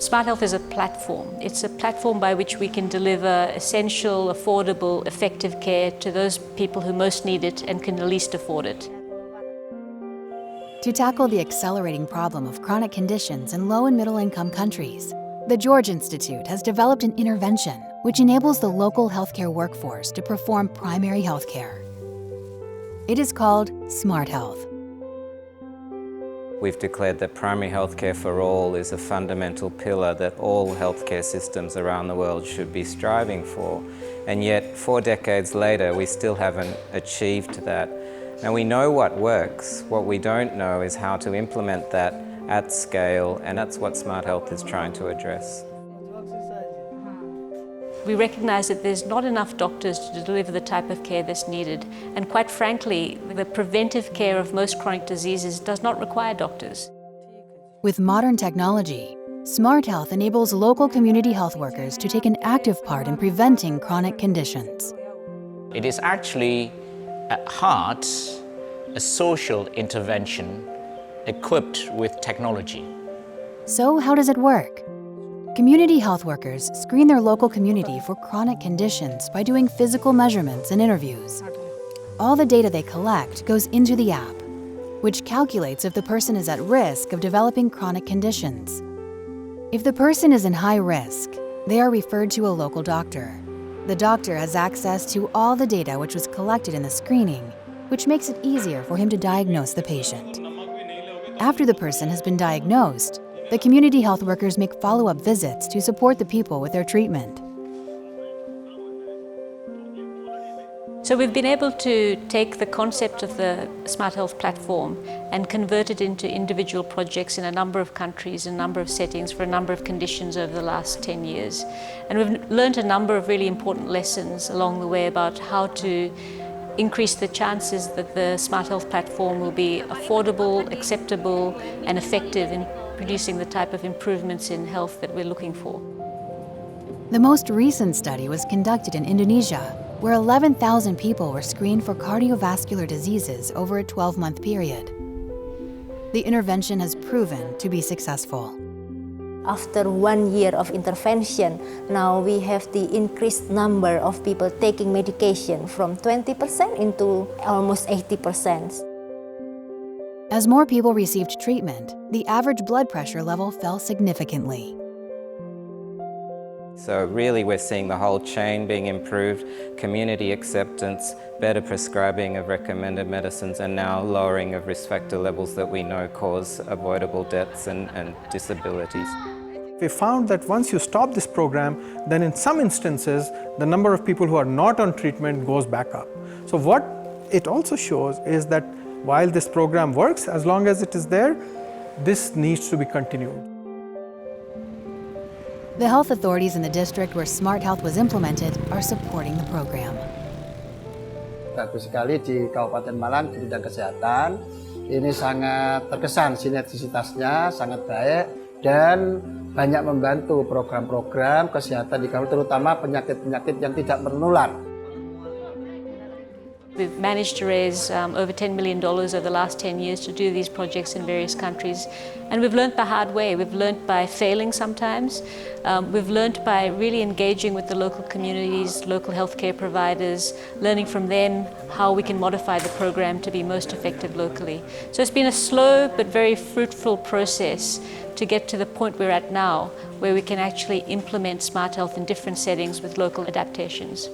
Smart Health is a platform. It's a platform by which we can deliver essential, affordable, effective care to those people who most need it and can least afford it. To tackle the accelerating problem of chronic conditions in low and middle income countries, the George Institute has developed an intervention which enables the local healthcare workforce to perform primary healthcare. It is called Smart Health. We've declared that primary healthcare for all is a fundamental pillar that all healthcare systems around the world should be striving for. And yet, 4 decades later, we still haven't achieved that. Now, we know what works. What we don't know is how to implement that at scale, and that's what Smart Health is trying to address. We recognize that there's not enough doctors to deliver the type of care that's needed. And quite frankly, the preventive care of most chronic diseases does not require doctors. With modern technology, Smart Health enables local community health workers to take an active part in preventing chronic conditions. It is actually, at heart, a social intervention equipped with technology. So how does it work? Community health workers screen their local community for chronic conditions by doing physical measurements and interviews. All the data they collect goes into the app, which calculates if the person is at risk of developing chronic conditions. If the person is in high risk, they are referred to a local doctor. The doctor has access to all the data which was collected in the screening, which makes it easier for him to diagnose the patient. After the person has been diagnosed, the community health workers make follow-up visits to support the people with their treatment. So we've been able to take the concept of the Smart Health platform and convert it into individual projects in a number of countries, in a number of settings, for a number of conditions over the last 10 years. And we've learned a number of really important lessons along the way about how to increase the chances that the Smart Health platform will be affordable, acceptable, and effective in producing the type of improvements in health that we're looking for. The most recent study was conducted in Indonesia, where 11,000 people were screened for cardiovascular diseases over a 12-month period. The intervention has proven to be successful. After 1 year of intervention, now we have the increased number of people taking medication from 20% into almost 80%. As more people received treatment, the average blood pressure level fell significantly. So really we're seeing the whole chain being improved, community acceptance, better prescribing of recommended medicines, and now lowering of risk factor levels that we know cause avoidable deaths and disabilities. We found that once you stop this program, then in some instances, the number of people who are not on treatment goes back up. So what it also shows is that while this program works, as long as it is there, this needs to be continued. The health authorities in the district where Smart Health was implemented are supporting the program. Bagus sekali di Kabupaten Malang di bidang kesehatan. Ini sangat terkesan sinergisitasnya sangat baik dan banyak membantu program-program kesehatan di kabupaten, terutama penyakit-penyakit yang tidak menular. We've managed to raise over $10 million over the last 10 years to do these projects in various countries. And we've learned the hard way. We've learned by failing sometimes. We've learned by really engaging with the local communities, local healthcare providers, learning from them how we can modify the program to be most effective locally. So it's been a slow but very fruitful process to get to the point we're at now, where we can actually implement Smart Health in different settings with local adaptations.